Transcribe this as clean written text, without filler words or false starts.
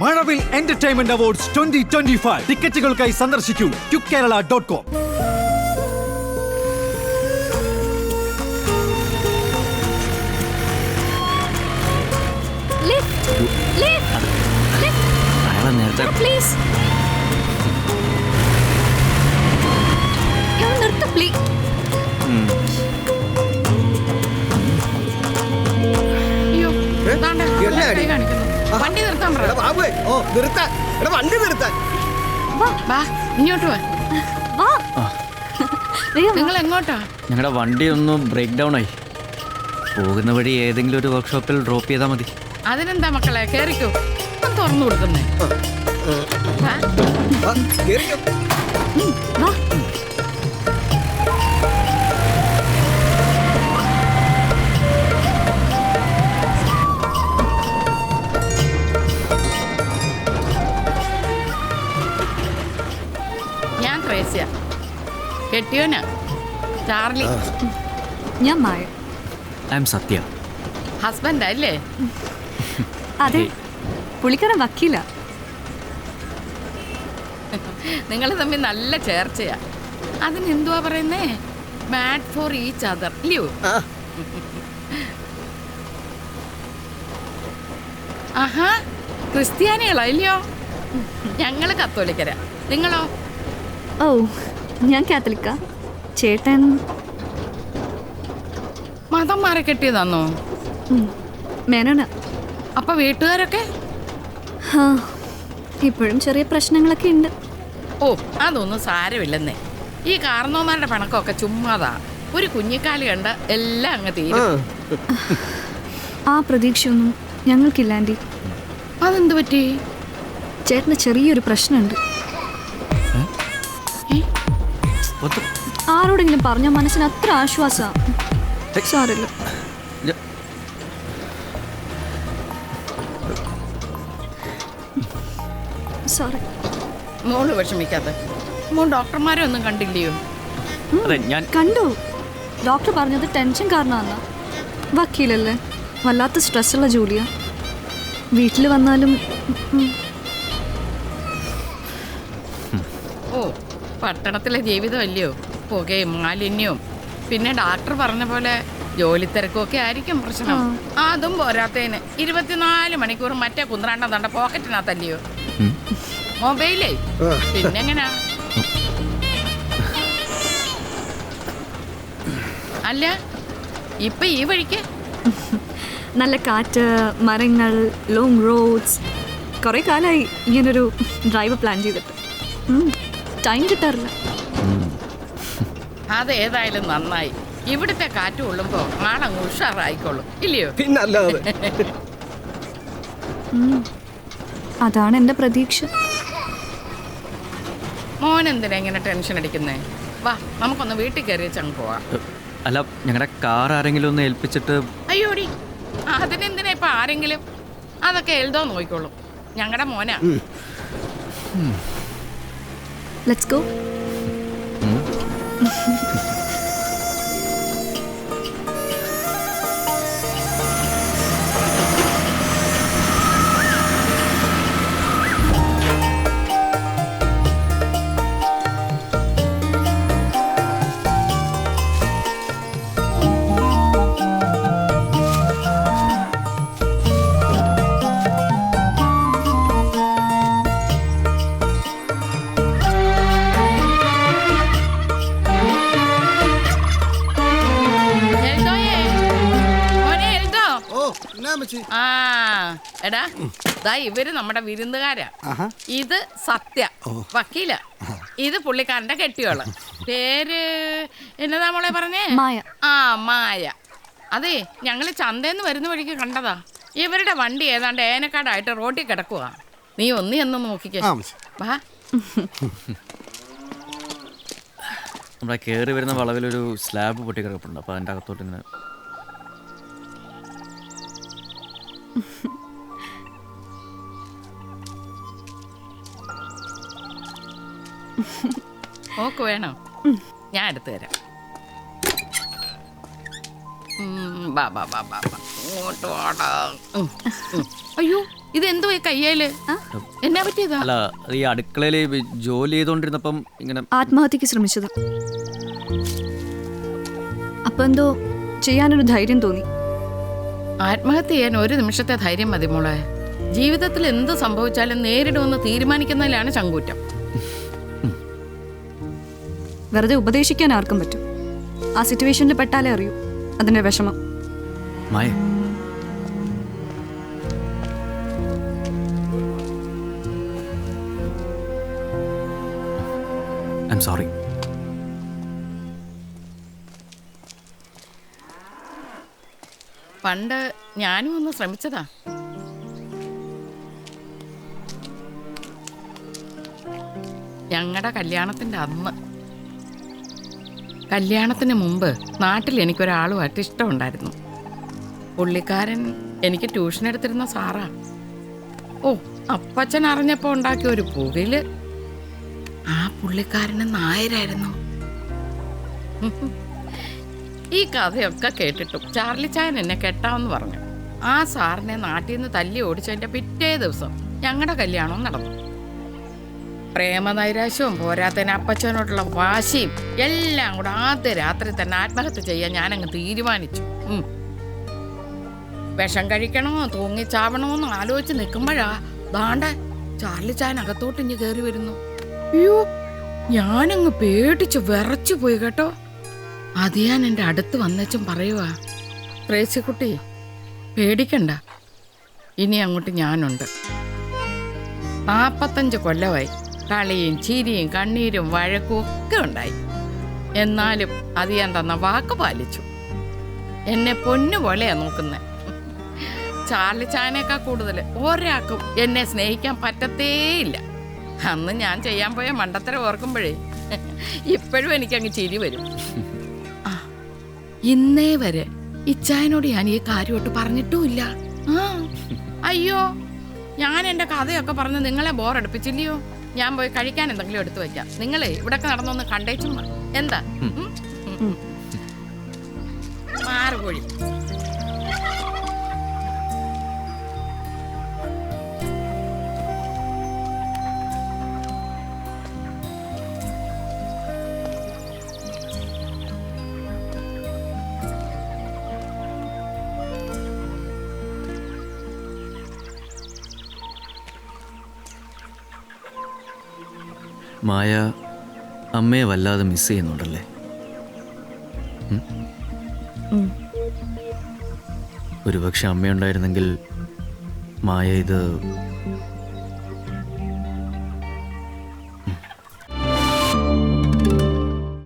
മഴവിൽ entertainment awards 2025 ടിക്കറ്റുകൾക്കായി സന്ദർശിക്കൂ QKerala.com. Please വണ്ടി നിർത്താൻ വണ്ടി നിർത്താൻ ഇങ്ങോട്ട് വാ. നിങ്ങൾ എങ്ങോട്ടാ? ഞങ്ങളുടെ വണ്ടി ഒന്ന് ബ്രേക്ക് ഡൗൺ ആയി. പോകുന്ന വഴി ഏതെങ്കിലും ഒരു വർക്ക്ഷോപ്പിൽ ഡ്രോപ്പ് ചെയ്താൽ മതി. അതിനെന്താ മക്കളെ, കേറിക്കോ. തുറന്നു കൊടുക്കുന്നേ. ഞാൻ ട്രേസ്യ, കെട്ടിയോനാ ചാർലി. ഞാൻ മായ. ഐ എം സത്യ. ഹസ്ബൻഡാ അല്ലേ? അതെ, പുള്ളിക്കാരൻ വക്കീല. നിങ്ങൾ തമ്മിൽ നല്ല ചേർച്ചയാ. അതിനെന്തുവാ പറയുന്നേ? മാഡ് ഫോർ ഈച്ച് അതർ ഇല്ലയോ? ആഹാ, ക്രിസ്ത്യാനികളോ ഇല്ലയോ? ഞങ്ങള് കത്തോലിക്കരാ. നിങ്ങളോ? ഓ, ഞാൻ കാത്തലിക്കാ. ചേട്ടൻ മതം മാറി കെട്ടിയതാന്നോ? മേനോന. അപ്പൊ വീട്ടുകാരൊക്കെ? ഇപ്പോഴും ചെറിയ പ്രശ്നങ്ങളൊക്കെ ഉണ്ട്. ഓ, അതൊന്നും സാരമില്ലെന്നേ. ഈ കാർന്നോമാരുടെ പണക്കമൊക്കെ ചുമ്മാതാ. ഒരു കുഞ്ഞിക്കാലി കണ്ട എല്ലാം അങ്ങ് തീരും. ആ പ്രതീക്ഷയൊന്നും ഞങ്ങൾക്കില്ല ആൻറ്റി. അതെന്ത് പറ്റി? ചേട്ടന് ചെറിയൊരു പ്രശ്നമുണ്ട്. ആരോടെങ്കിലും പറഞ്ഞ മനസ്സിന് അത്ര ആശ്വാസം. സാരല്ല. സോറി. മോള് വിഷമിക്കാതെ. മോൻ ഡോക്ടർമാരെ ഒന്നും കണ്ടില്ലയോ? കണ്ടു. ഡോക്ടർ പറഞ്ഞത് ടെൻഷൻ കാരണമാണ്. വക്കീലല്ലേ, വല്ലാത്ത സ്ട്രെസ്സുള്ള ജോലിയാ. വീട്ടിൽ വന്നാലും ഓ, പട്ടണത്തിലെ ജീവിതമല്ലയോ, പുകയും മാലിന്യവും. പിന്നെ ഡോക്ടർ പറഞ്ഞ പോലെ ജോലി തിരക്കൊക്കെ ആയിരിക്കും പ്രശ്നം. അതും പോരാത്തതിന് 24 മണിക്കൂർ മറ്റേ കുന്ത്രാണ്ടം തണ്ട പോക്കറ്റിനകത്തല്ലയോ മൊബൈലേ. പിന്നെങ്ങനാ? അല്ല, ഇപ്പൊ ഈ വഴിക്ക് നല്ല കാറ്റ്, മരങ്ങൾ, ലോങ് റോഡ്സ്. കുറേ കാലമായി ഇങ്ങനൊരു ഡ്രൈവ് പ്ലാൻ ചെയ്തിട്ട്. ടൈം കിട്ടാറില്ല. അതേതായാലും നന്നായി. ഇവിടുത്തെ കാറ്റ് കൊള്ളുമ്പോ ആളങ്ങ് ഉഷാറായിക്കോളും ഇല്ലയോ? പിന്നല്ലാതെ. അതാണ് എൻ്റെ പ്രതീക്ഷ. മോൻ എന്തിനാ ഇങ്ങനെ ടെൻഷൻ അടിക്കുന്നേ? വാ, നമുക്കൊന്ന് വീട്ടിൽ കയറി വെച്ചങ്ങ് പോവാം. അല്ല, ഞങ്ങളുടെ കാർ ആരെങ്കിലും ഒന്ന് ഏൽപ്പിച്ചിട്ട്. അയ്യോടി, അതിനെന്തിനാ ഇപ്പൊ ആരെങ്കിലും? അതൊക്കെ എഴുതോ നോക്കിക്കോളും. ഞങ്ങളുടെ മോനാ. Let's go. ആ, എടാ, ദാ ഇവര് നമ്മുടെ വിരുന്നുകാരാ. ഇത് സത്യ, വക്കീല. ഇത് പുള്ളിക്കാരന്റെ കെട്ടിയോള്. പേര് എന്നതാ മോളെ പറഞ്ഞേ? മായ. ആ, മായ. അതെ, ഞങ്ങള് ചന്തേന്ന് വരുന്ന വഴിക്ക് കണ്ടതാ. ഇവരുടെ വണ്ടി ഏതാണ്ട് ഏനക്കാടായിട്ട് റോട്ടിൽ കിടക്കുക. നീ ഒന്ന് നോക്കിക്കേ. വാ. നമ്മുടെ കയറി വരുന്ന വളവിലൊരു സ്ലാബ് പൊട്ടിക്കിടപ്പുണ്ട്. അപ്പോൾ അതിൻ്റെ അകത്തോട്ട് ഇങ്ങനെ ഓക്ക് വേണോ? ഞാൻ എടുത്തു തരാം. ഇങ്ങോട്ട് വാടാ. അയ്യോ, ഇതെന്തോ ഈ കയ്യേല് എന്നാ പറ്റിയതാ? അല്ല അത് ഈ അടുക്കളയിൽ ജോലി ചെയ്തുകൊണ്ടിരുന്നപ്പം ഇങ്ങനെ ആത്മഹത്യക്ക് ശ്രമിച്ചത്. അപ്പൊ എന്തോ ചെയ്യാനൊരു ധൈര്യം തോന്നി. ആത്മഹത്യ ചെയ്യാൻ ഒരു നിമിഷത്തെ ധൈര്യം മതി മോളെ. ജീവിതത്തിൽ എന്ത് സംഭവിച്ചാലും നേരിടുമെന്ന് തീരുമാനിക്കുന്നതിലാണ് ചങ്കൂറ്റം. വെറുതെ ഉപദേശിക്കാൻ ആർക്കും പറ്റും. ആ സിറ്റുവേഷനിൽ പെട്ടാലേ അറിയൂ അതിന്റെ വിഷമം. മായ ഐ എം സോറി. പണ്ട് ഞാനും ഒന്ന് ശ്രമിച്ചതാ. ഞങ്ങളുടെ കല്യാണത്തിൻ്റെ അന്ന്. കല്യാണത്തിന് മുമ്പ് നാട്ടിൽ എനിക്കൊരാളുമായിട്ട് ഇഷ്ടമുണ്ടായിരുന്നു. പുള്ളിക്കാരൻ എനിക്ക് ട്യൂഷൻ എടുത്തിരുന്ന സാറാ. ഓ, അപ്പച്ചൻ അറിഞ്ഞപ്പോൾ ഉണ്ടാക്കിയ ഒരു പുകയില്. ആ പുള്ളിക്കാരന് നായരായിരുന്നു. ഈ കഥയൊക്കെ കേട്ടിട്ടും ചാർലി ചായൻ എന്നെ കെട്ടാമെന്ന് പറഞ്ഞു. ആ സാറിനെ നാട്ടിൽ നിന്ന് തല്ലി ഓടിച്ചതിൻ്റെ പിറ്റേ ദിവസം ഞങ്ങളുടെ കല്യാണവും നടന്നു. പ്രേമനൈരാശ്യവും പോരാത്തതിന് അപ്പച്ചനോടുള്ള വാശിയും എല്ലാം കൂടെ ആദ്യ രാത്രി തന്നെ ആത്മഹത്യ ചെയ്യാൻ ഞാനങ്ങ് തീരുമാനിച്ചു. വിഷം കഴിക്കണോ തൂങ്ങിച്ചാവണോന്ന് ആലോചിച്ച് നിൽക്കുമ്പോഴാ ദാണ്ട ചാർലി ചായൻ അകത്തോട്ട് ഇഞ്ഞ് കയറി വരുന്നു. അയ്യോ, ഞാനങ്ങ് പേടിച്ച് വിറച്ചു പോയി കേട്ടോ. അത് ഞാൻ എൻ്റെ അടുത്ത് വന്നേച്ചും പറയുവാ, ത്രേസ്യക്കുട്ടി പേടിക്കണ്ട, ഇനി അങ്ങോട്ട് ഞാനുണ്ട്. 45 കൊല്ലമായി കളിയും ചിരിയും കണ്ണീരും വഴക്കും ഒക്കെ ഉണ്ടായി. എന്നാലും അത് ഞാൻ തന്ന വാക്ക് പാലിച്ചു. എന്നെ പൊന്നുപോലെയാ നോക്കുന്നത്. ചാർലി ചായനേക്കാൾ കൂടുതൽ ഒരാൾക്കും എന്നെ സ്നേഹിക്കാൻ പറ്റത്തേയില്ല. അന്ന് ഞാൻ ചെയ്യാൻ പോയ മണ്ടത്തരം ഓർക്കുമ്പോഴേ ഇപ്പോഴും എനിക്കങ്ങ് ചിരി വരും. ഇന്നേ വരെ ഇച്ചായനോട് ഞാൻ ഈ കാര്യമായിട്ട് പറഞ്ഞിട്ടുമില്ല. അയ്യോ, ഞാൻ എൻ്റെ കഥയൊക്കെ പറഞ്ഞ് നിങ്ങളെ ബോറടിപ്പിച്ചില്ലയോ? ഞാൻ പോയി കഴിക്കാൻ എന്തെങ്കിലും എടുത്തു വയ്ക്കാം. നിങ്ങളെ ഇവിടൊക്കെ നടന്നൊന്ന് കണ്ടേച്ചും എന്താ മാറുകോഴി. മായ അമ്മയെ വല്ലാതെ മിസ് ചെയ്യുന്നുണ്ടല്ലേ? ഒരുപക്ഷെ അമ്മയുണ്ടായിരുന്നെങ്കിൽ മായ ഇത്